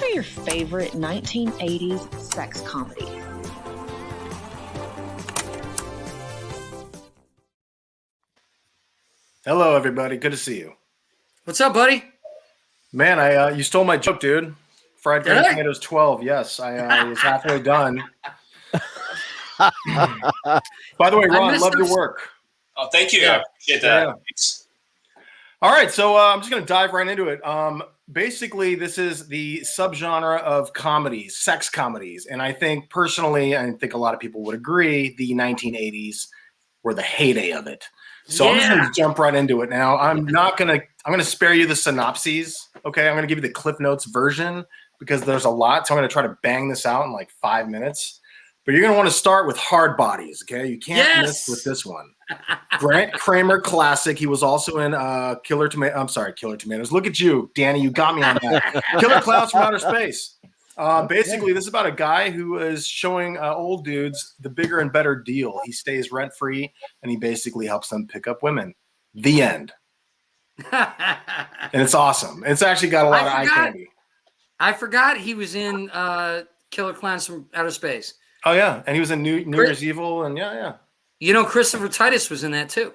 are your favorite 1980s sex comedies? Hello, everybody. Good to see you. What's up, buddy? Man, you stole my joke, dude. Fried green tomatoes 12. Yes, I was halfway done. By the way, Ron, love your work. Oh, thank you. Yeah. I appreciate that. Yeah. All right, so I'm just going to dive right into it. Basically, this is the subgenre of comedies, sex comedies. And I think personally, I think a lot of people would agree, the 1980s were the heyday of it. So I'm just going to jump right into it now. I'm going to spare you the synopses. Okay. I'm going to give you the Cliff Notes version because there's a lot. So I'm going to try to bang this out in like 5 minutes. But you're going to want to start with Hard Bodies. Okay. You can't miss with this one. Grant Kramer classic. He was also in Killer Tomatoes. Look at you, Danny. You got me on that. Killer Clowns from Outer Space. Basically, this is about a guy who is showing old dudes the bigger and better deal. He stays rent-free, and he basically helps them pick up women. The end. And it's awesome. It's actually got a lot of eye candy. I forgot he was in Killer Clowns from Outer Space. Oh, yeah. And he was in New Year's Evil, and yeah. You know, Christopher Titus was in that, too.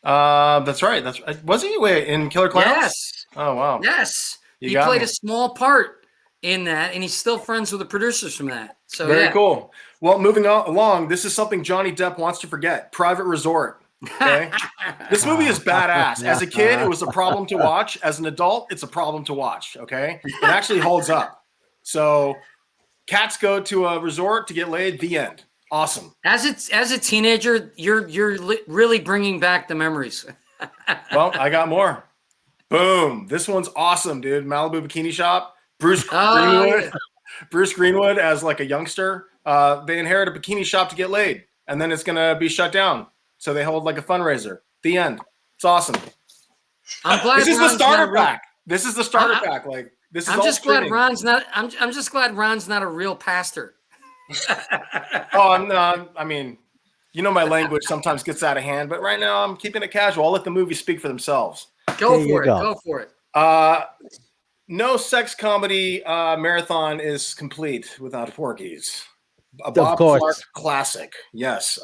That's right. Was he in Killer Clowns? Yes. Oh, wow. Yes. He played a small part in that, and he's still friends with the producers from that. So very cool. Well, moving along, this is something Johnny Depp wants to forget. Private Resort. Okay. This movie is badass. As a kid, it was a problem to watch. As an adult, it's a problem to watch. Okay. It actually holds up. So cats go to a resort to get laid. The end. Awesome. As a teenager, you're really bringing back the memories. Well, I got more. Boom. This one's awesome, dude. Malibu Bikini Shop. Bruce Greenwood as like a youngster. They inherit a bikini shop to get laid, and then it's gonna be shut down. So they hold like a fundraiser. The end. It's awesome. I'm glad this is the starter pack. This is the starter pack. Like this is. I'm just glad Ron's not. I'm just glad Ron's not a real pastor. Oh, I'm not. I mean, you know, my language sometimes gets out of hand, but right now I'm keeping it casual. I'll let the movies speak for themselves. Go for it. No sex comedy marathon is complete without Porky's. A Bob Clark classic. Yes.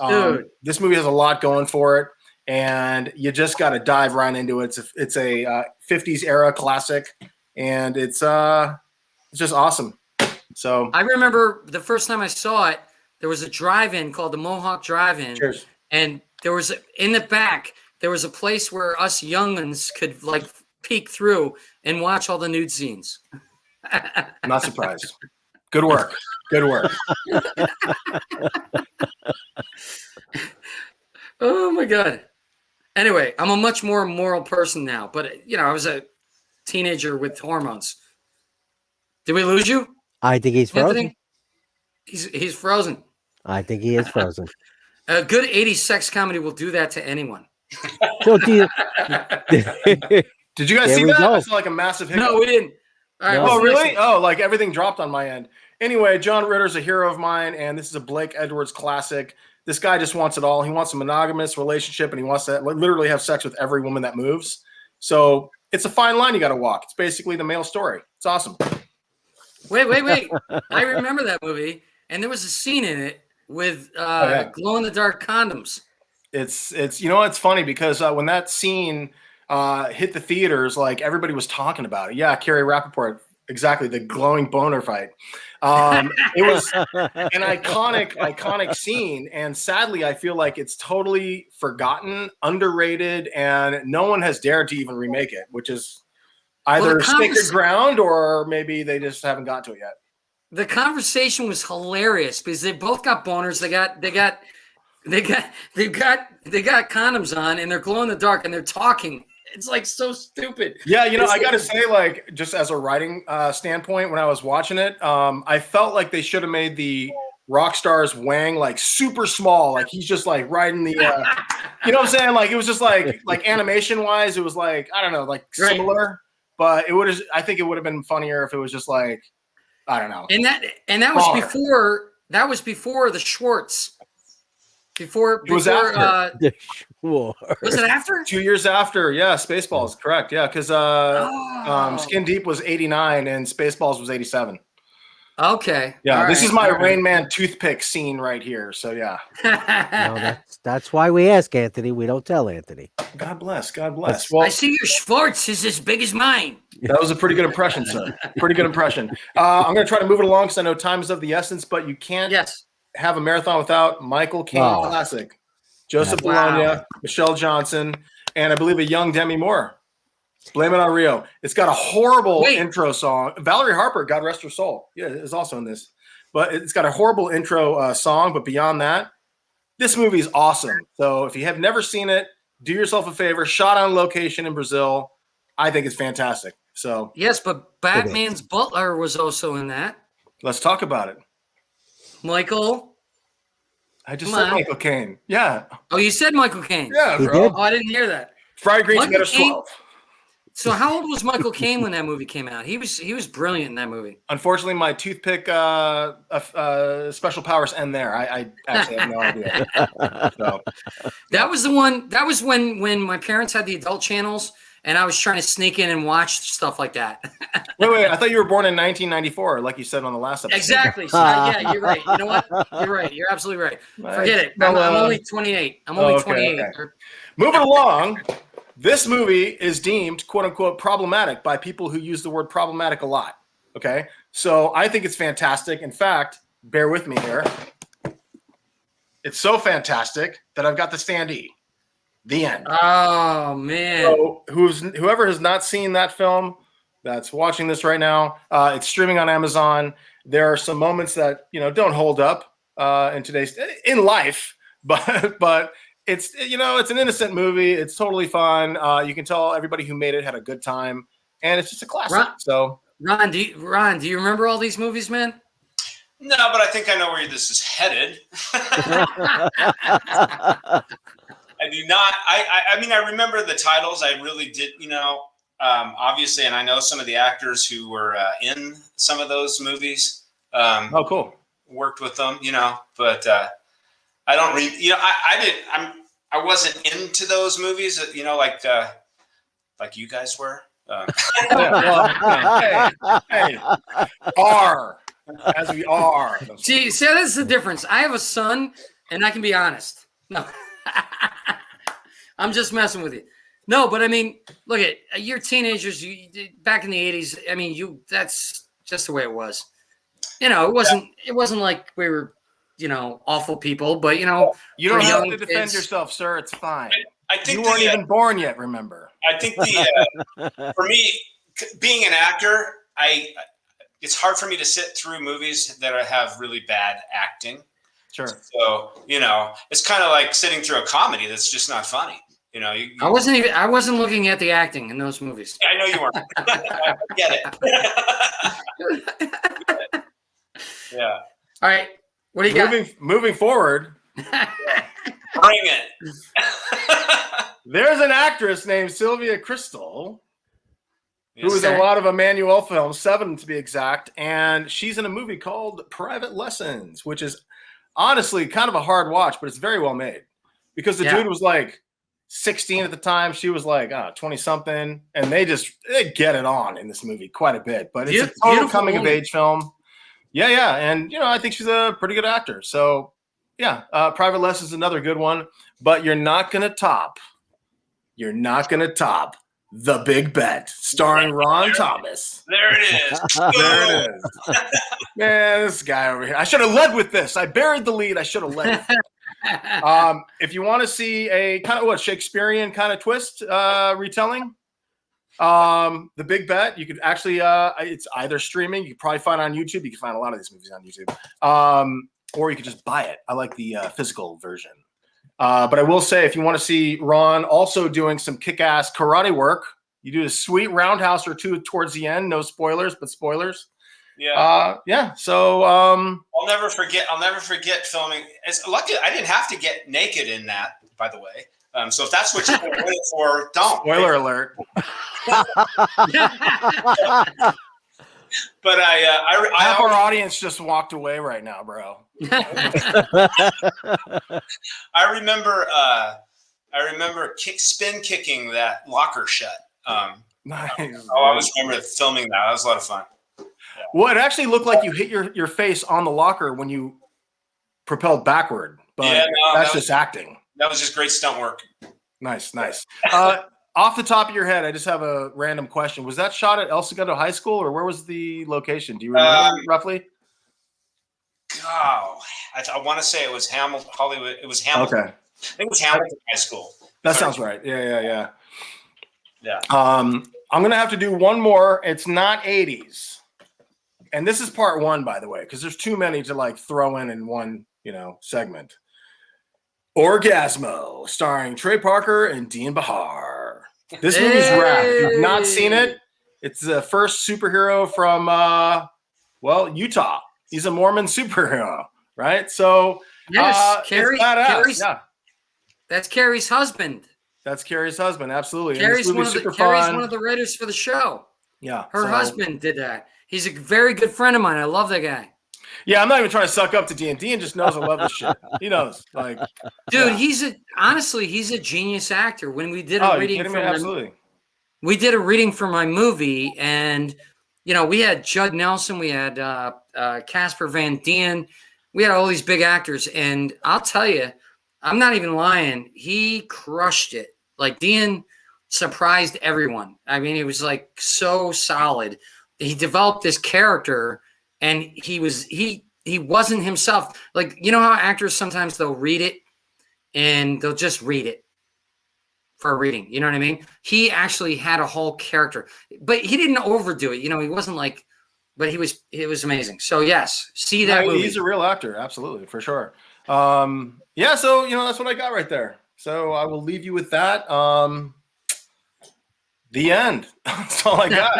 This movie has a lot going for it, and you just got to dive right into it. It's a 50s era classic, and it's just awesome. So I remember the first time I saw it, there was a drive-in called the Mohawk Drive-In. Cheers. And there was in the back, there was a place where us young'uns could like peek through and watch all the nude scenes. I'm not surprised. Good work. Oh my God. Anyway, I'm a much more moral person now, but you know, I was a teenager with hormones. Did we lose you? I think he's frozen. He's frozen. I think he is frozen. A good 80s sex comedy will do that to anyone. So Did you guys see that? I saw like a massive hiccup. No, we didn't. All right, oh, really? Oh, like everything dropped on my end. Anyway, John Ritter's a hero of mine, and this is a Blake Edwards classic. This guy just wants it all. He wants a monogamous relationship, and he wants to literally have sex with every woman that moves. So it's a fine line you got to walk. It's basically the male story. It's awesome. Wait. I remember that movie, and there was a scene in it with glow-in-the-dark condoms. It's you know, it's funny because when that scene hit the theaters, like everybody was talking about it. Yeah, Carrie Rappaport, exactly, the glowing boner fight. It was an iconic scene, and sadly, I feel like it's totally forgotten, underrated, and no one has dared to even remake it, which is either sacred ground or maybe they just haven't got to it yet. The conversation was hilarious because they both got boners. They got condoms on, and they're glow in the dark, and they're talking. It's like so stupid. Yeah, you know, I got to say, like, just as a writing standpoint, when I was watching it, I felt like they should have made the rock star's wang like super small. Like he's just like riding the, you know what I'm saying? Like it was just like animation wise, it was like, I don't know, like similar, but I think it would have been funnier if it was just like, I don't know. And that was before the Schwartz. Before It was after. Sure. Was it after? 2 years after. Yeah, Spaceballs. Correct. Yeah, because Oh. Skin Deep was 89 and Spaceballs was 87. Okay. Yeah, All this right, is my all right. Rain Man toothpick scene right here. So yeah. No, that's why we ask Anthony. We don't tell Anthony. God bless. God bless. That's- Well, I see your Schwartz is as big as mine. that was a pretty good impression, sir. Pretty good impression. I'm going to try to move it along because I know time is of the essence, but you can't Yes. have a marathon without Michael Caine Oh. classic. Joseph Wow. Bologna, Michelle Johnson, and I believe a young Demi Moore. Blame It on Rio. It's got a horrible intro song. Valerie Harper, God rest her soul, is also in this. But it's got a horrible intro song. But beyond that, this movie is awesome. So if you have never seen it, do yourself a favor. Shot on location in Brazil. I think it's fantastic. So Yes, but Batman's butler was also in that. let's talk about it. Michael. I just Come said on. Michael Caine. Yeah. Oh, you said Michael Caine. Yeah, He bro. did? Oh, I didn't hear that. Fried green Michael tomatoes Caine- 12. So how old was Michael Caine when that movie came out? He was brilliant in that movie. Unfortunately, my toothpick special powers end there. I actually have no idea. So, That was the one. That was when my parents had the adult channels, and I was trying to sneak in and watch stuff like that. wait. I thought you were born in 1994, like you said on the last episode. Exactly. So, yeah, you're right. You know what? You're right. You're absolutely right. Forget it. I'm only 28. I'm only 28. Okay. Moving along, this movie is deemed "quote unquote" problematic by people who use the word problematic a lot. Okay, so I think it's fantastic. In fact, bear with me here. It's so fantastic that I've got the standee. The end. Oh man. So whoever has not seen that film that's watching this right now, it's streaming on Amazon. There are some moments that don't hold up in life, but it's it's an innocent movie. It's totally fun. You can tell everybody who made it had a good time, and it's just a classic. Ron, do you remember all these movies, man? No, but I think I know where this is headed. I do not. I mean, I remember the titles. I really did, obviously, and I know some of the actors who were in some of those movies. Oh, cool. Worked with them, but I don't read. I wasn't into those movies, like you guys were. Hey, are as we are. See, that's the difference. I have a son, and I can be honest. No. I'm just messing with you. No, but I mean, look at you're teenagers. Back in the 80s. I mean, that's just the way it was. It wasn't like we were, awful people. But you don't have to defend kids. yourself, sir. It's fine. I think you weren't even born yet. Remember? I think for me, being an actor, it's hard for me to sit through movies that have really bad acting. Sure. So, it's kind of like sitting through a comedy that's just not funny. I wasn't looking at the acting in those movies. I know you weren't. I get it. Yeah. All right. What do you got? Moving forward. Bring it. There's an actress named Sylvia Crystal who was in Okay. a lot of Emmanuel films, 7 to be exact, and she's in a movie called Private Lessons, which is honestly kind of a hard watch, but it's very well made because the dude was like 16 at the time. She was like 20-something, and they get it on in this movie quite a bit. But it's a total coming-of-age film. Yeah, and I think she's a pretty good actor. So yeah, Private Lessons is another good one, but you're not gonna top The Big Bet, starring Ron Thomas. There it is. There it is. Man, this guy over here. I should have led with this. I buried the lead. I should have led with it. If you want to see a kind of Shakespearean kind of twist retelling, The Big Bet, you could actually it's either streaming. You could probably find it on YouTube. You can find a lot of these movies on YouTube. Or you could just buy it. I like the physical version. But I will say, if you want to see Ron also doing some kick-ass karate work, you do a sweet roundhouse or two towards the end. No spoilers, but spoilers. Yeah. So I'll never forget filming. It's lucky I didn't have to get naked in that, by the way. So if that's what you're going for, don't. Spoiler alert. But half our audience just walked away right now, bro. I remember spin kicking that locker shut. Nice. I always remember filming that. That was a lot of fun. Yeah. Well, it actually looked like you hit your face on the locker when you propelled backward, but that's just acting. That was just great stunt work. Nice. Off the top of your head, I just have a random question. Was that shot at El Segundo High School, or where was the location? Do you remember roughly? Oh, I want to say it was Hollywood. It was Hamilton. Okay. I think it was Hamilton High School. That sounds right. Yeah. Yeah. I'm going to have to do one more. It's not 80s. And this is part one, by the way, because there's too many to like throw in one, segment. Orgasmo, starring Trey Parker and Dean Bahar. This movie's rad. If you've not seen it, it's the first superhero from, Utah. He's a Mormon superhero, right? So, yes, Carrie's badass. Yeah. That's Carrie's husband. That's Carrie's husband, absolutely. Carrie's one of the writers for the show. Yeah. Her husband did that. He's a very good friend of mine. I love that guy. Yeah, I'm not even trying to suck up to D&D and just knows I love this shit. He knows. Like, dude, he's a genius actor. When we did a reading we did a reading for my movie, and we had Judd Nelson, we had Casper Van Dien, we had all these big actors, and I'll tell you, I'm not even lying, he crushed it. Like, Dean surprised everyone. I mean, it was like so solid. He developed this character, and he wasn't himself. Like, you know how actors sometimes they'll read it and they'll just read it for a reading. You know what I mean? He actually had a whole character, but he didn't overdo it. He wasn't like, but it was amazing. So yes, see that movie. He's a real actor. Absolutely. For sure. So, that's what I got right there. So I will leave you with that. The end. That's all I got.